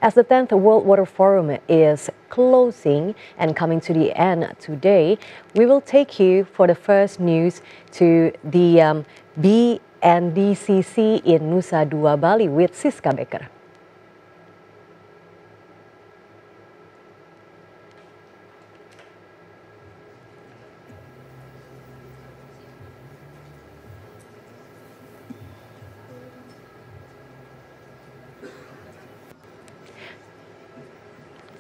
As the 10th World Water Forum is closing and coming to the end today, we will take you for the first news to the BNDCC in Nusa Dua, Bali with Siska Becker.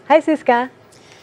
Hi Siska,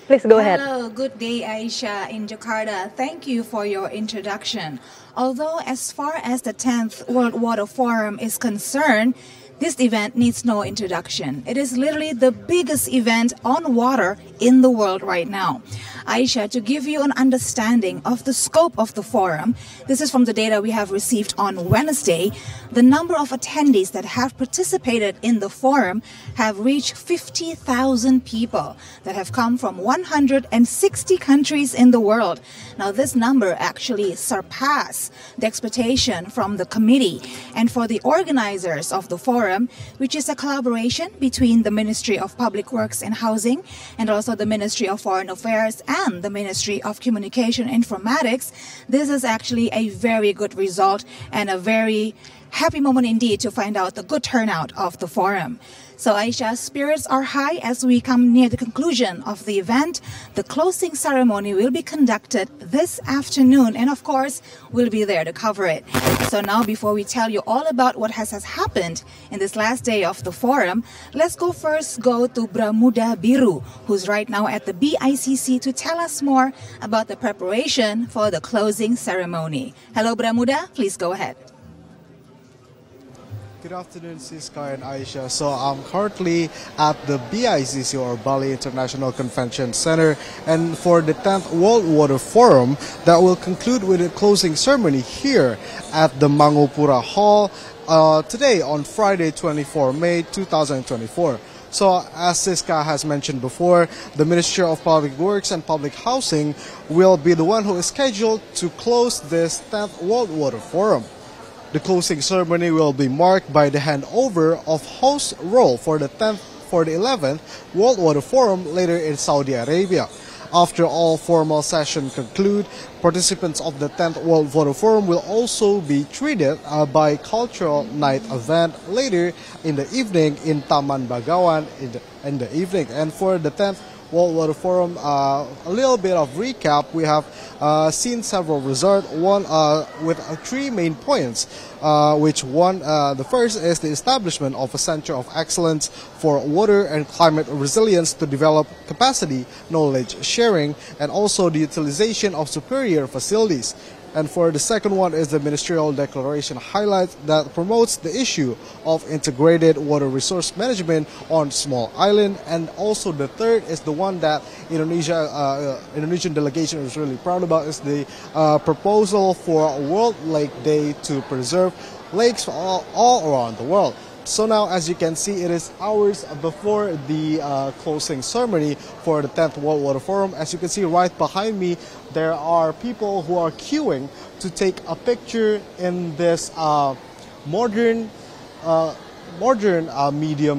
please go ahead. Hello, good day Aisha in Jakarta. Thank you for your introduction. Although as far as the 10th World Water Forum is concerned, this event needs no introduction. It is literally the biggest event on water in the world right now. Aisha, to give you an understanding of the scope of the forum, this is from the data we have received on Wednesday. The number of attendees that have participated in the forum have reached 50,000 people that have come from 160 countries in the world. Now, this number actually surpassed the expectation from the committee and for the organizers of the forum, which is a collaboration between the Ministry of Public Works and Housing and also the Ministry of Foreign Affairs and the Ministry of Communication and Informatics. This is actually a very good result and a very happy moment indeed to find out the good turnout of the forum. So Aisha, spirits are high as we come near the conclusion of the event. The closing ceremony will be conducted this afternoon and of course we'll be there to cover it. So now before we tell you all about what has happened in this last day of the forum, let's go to Bramuda Biru, who's right now at the BICC to tell us more about the preparation for the closing ceremony. Hello Bramuda, please go ahead. Good afternoon, Siska and Aisha. So I'm currently at the BICC or Bali International Convention Center, and for the 10th World Water Forum that will conclude with a closing ceremony here at the Mangopura Hall today on Friday, 24 May 2024. So as Siska has mentioned before, the Ministry of Public Works and Public Housing will be the one who is scheduled to close this 10th World Water Forum. The closing ceremony will be marked by the handover of host role for the 11th World Water Forum later in Saudi Arabia. After all formal sessions conclude, participants of the 10th World Water Forum will also be treated by cultural night event later in the evening in Taman Bagawan in the evening. And for the 10th World Water Forum, a little bit of recap. We have seen several results, one with three main points, the first is the establishment of a center of excellence for water and climate resilience to develop capacity, knowledge sharing, and also the utilization of superior facilities. And for the second one is the ministerial declaration highlight that promotes the issue of integrated water resource management on small island. And also the third is the one that Indonesian delegation is really proud about, is the proposal for World Lake Day to preserve lakes all around the world. So now, as you can see, it is hours before the closing ceremony for the 10th World Water Forum. As you can see right behind me, there are people who are queuing to take a picture in this modern media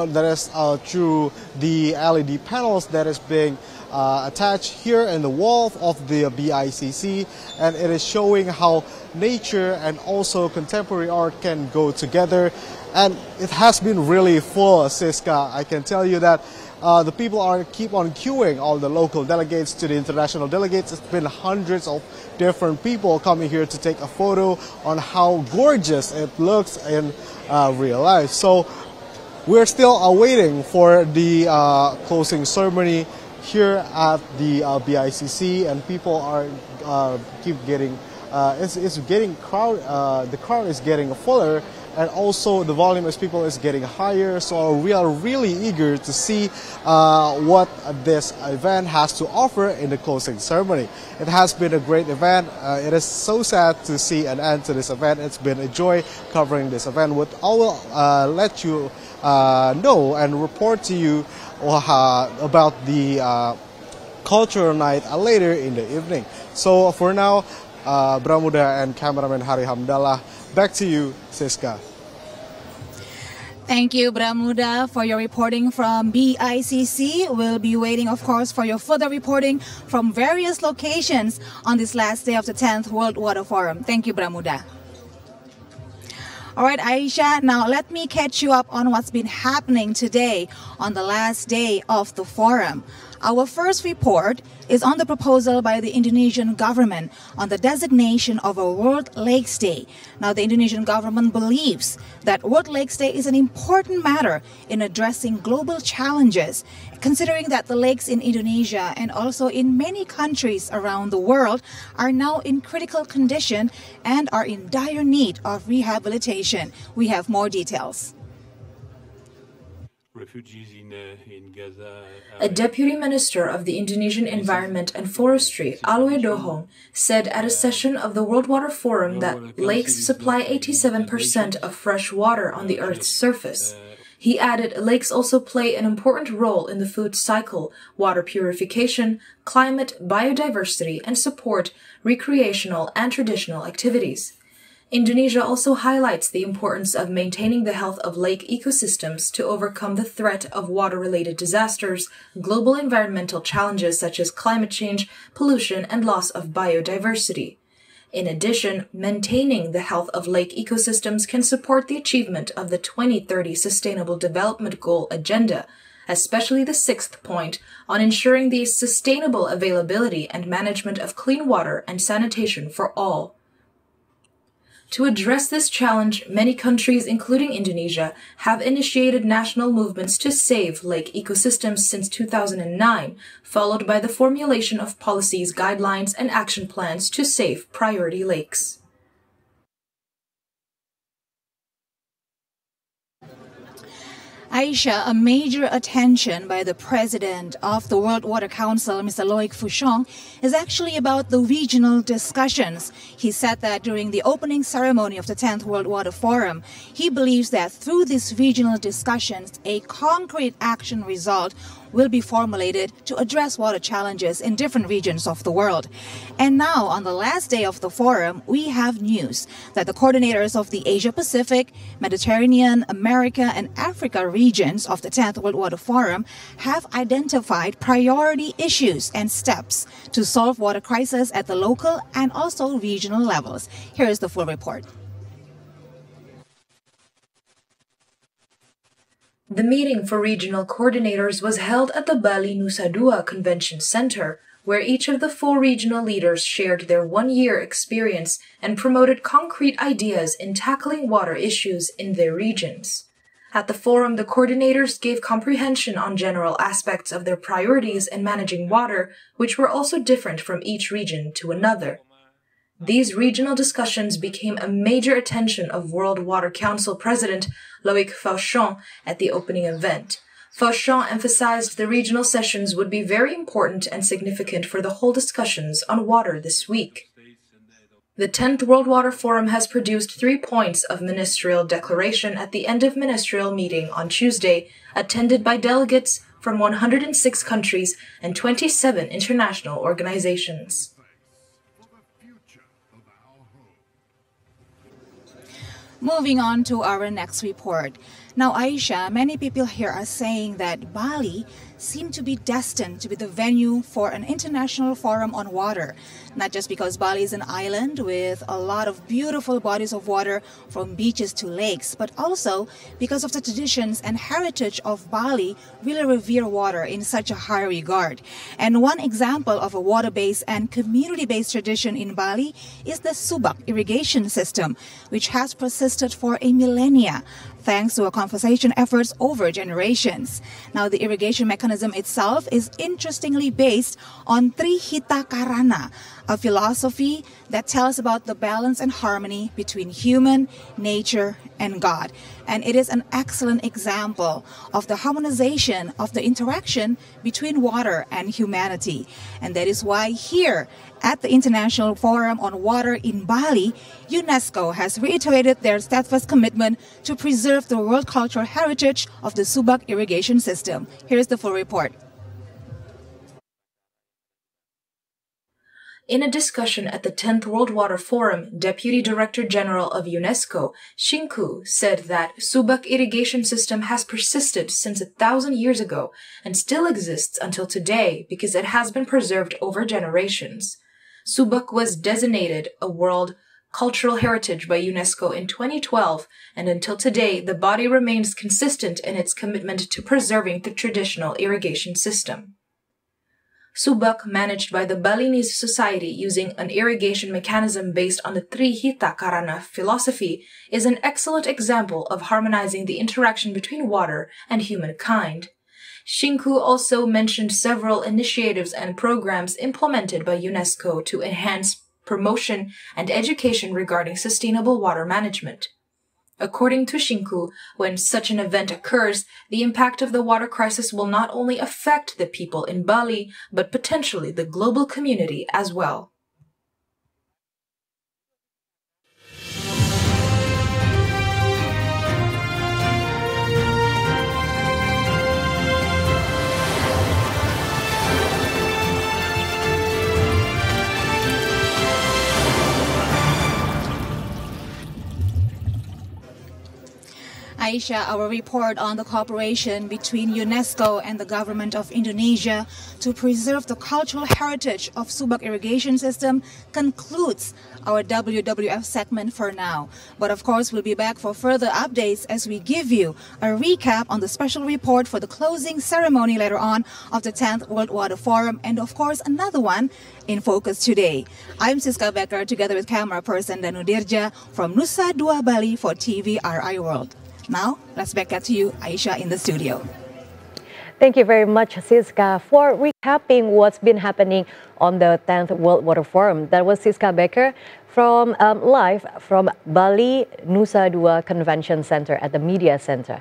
that is through the LED panels that is being attached here in the wall of the BICC, and it is showing how nature and also contemporary art can go together. And it has been really full, Siska. I can tell you that the people keep on queuing, all the local delegates to the international delegates. It's been hundreds of different people coming here to take a photo on how gorgeous it looks in real life. So we're still awaiting for the closing ceremony here at the BICC, and people are keep getting it's getting crowd. The crowd is getting fuller, and also the volume of people is getting higher. So we are really eager to see what this event has to offer in the closing ceremony. It has been a great event. It is so sad to see an end to this event. It's been a joy covering this event. I will let you know and report to you about the cultural night later in the evening. So for now, Bramuda and cameraman Hari Hamdallah, back to you, Siska. Thank you, Bramuda, for your reporting from BICC. We'll be waiting, of course, for your further reporting from various locations on this last day of the 10th World Water Forum. Thank you, Bramuda. All right, Aisha, now let me catch you up on what's been happening today on the last day of the forum. Our first report is on the proposal by the Indonesian government on the designation of a World Lakes Day. Now, the Indonesian government believes that World Lakes Day is an important matter in addressing global challenges, considering that the lakes in Indonesia and also in many countries around the world are now in critical condition and are in dire need of rehabilitation. We have more details. A deputy minister of the Indonesian Environment and Forestry, Alwe Dohong, said at a session of the World Water Forum that lakes supply 87% of fresh water on the Earth's surface. He added lakes also play an important role in the food cycle, water purification, climate, biodiversity, and support recreational and traditional activities. Indonesia also highlights the importance of maintaining the health of lake ecosystems to overcome the threat of water-related disasters, global environmental challenges such as climate change, pollution, and loss of biodiversity. In addition, maintaining the health of lake ecosystems can support the achievement of the 2030 Sustainable Development Goal agenda, especially the sixth point on ensuring the sustainable availability and management of clean water and sanitation for all. To address this challenge, many countries, including Indonesia, have initiated national movements to save lake ecosystems since 2009, followed by the formulation of policies, guidelines, and action plans to save priority lakes. Aisha, a major attention by the president of the World Water Council, Mr. Loic Fouchon, is actually about the regional discussions. He said that during the opening ceremony of the 10th World Water Forum, he believes that through these regional discussions, a concrete action result will be formulated to address water challenges in different regions of the world. And now, on the last day of the forum, we have news that the coordinators of the Asia-Pacific, Mediterranean, America, and Africa regions of the 10th World Water Forum have identified priority issues and steps to solve water crisis at the local and also regional levels. Here is the full report. The meeting for regional coordinators was held at the Bali Nusa Dua Convention Center, where each of the 4 regional leaders shared their one-year experience and promoted concrete ideas in tackling water issues in their regions. At the forum, the coordinators gave comprehension on general aspects of their priorities in managing water, which were also different from each region to another. These regional discussions became a major attention of World Water Council President Loic Fouchon at the opening event. Fouchon emphasized the regional sessions would be very important and significant for the whole discussions on water this week. The 10th World Water Forum has produced 3 points of ministerial declaration at the end of ministerial meeting on Tuesday, attended by delegates from 106 countries and 27 international organizations. Moving on to our next report. Now, Aisha, many people here are saying that Bali seemed to be destined to be the venue for an international forum on water, not just because Bali is an island with a lot of beautiful bodies of water from beaches to lakes, but also because of the traditions and heritage of Bali really revere water in such a high regard. And one example of a water-based and community-based tradition in Bali is the Subak irrigation system, which has persisted for a millennia, thanks to a conservation efforts over generations. Now, the irrigation mechanism itself is interestingly based on Trihita Karana, a philosophy that tells about the balance and harmony between human, nature, and God. And it is an excellent example of the harmonization of the interaction between water and humanity. And that is why here at the International Forum on Water in Bali, UNESCO has reiterated their steadfast commitment to preserve the world cultural heritage of the Subak irrigation system. Here is the full report. In a discussion at the 10th World Water Forum, Deputy Director General of UNESCO, Shinku, said that Subak irrigation system has persisted since 1,000 years ago and still exists until today because it has been preserved over generations. Subak was designated a World Cultural Heritage by UNESCO in 2012, and until today, the body remains consistent in its commitment to preserving the traditional irrigation system. Subak, managed by the Balinese society using an irrigation mechanism based on the Trihita Karana philosophy, is an excellent example of harmonizing the interaction between water and humankind. Shinku also mentioned several initiatives and programs implemented by UNESCO to enhance promotion and education regarding sustainable water management. According to Shinku, when such an event occurs, the impact of the water crisis will not only affect the people in Bali, but potentially the global community as well. Aisha, our report on the cooperation between UNESCO and the government of Indonesia to preserve the cultural heritage of Subak irrigation system concludes our WWF segment for now. But of course, we'll be back for further updates as we give you a recap on the special report for the closing ceremony later on of the 10th World Water Forum, and of course, another one in focus today. I'm Siska Becker together with camera person Danu Dirja from Nusa Dua Bali for TVRI World. Now, let's back to you, Aisha, in the studio. Thank you very much, Siska, for recapping what's been happening on the 10th World Water Forum. That was Siska Becker from live from Bali Nusa Dua Convention Center at the Media Center.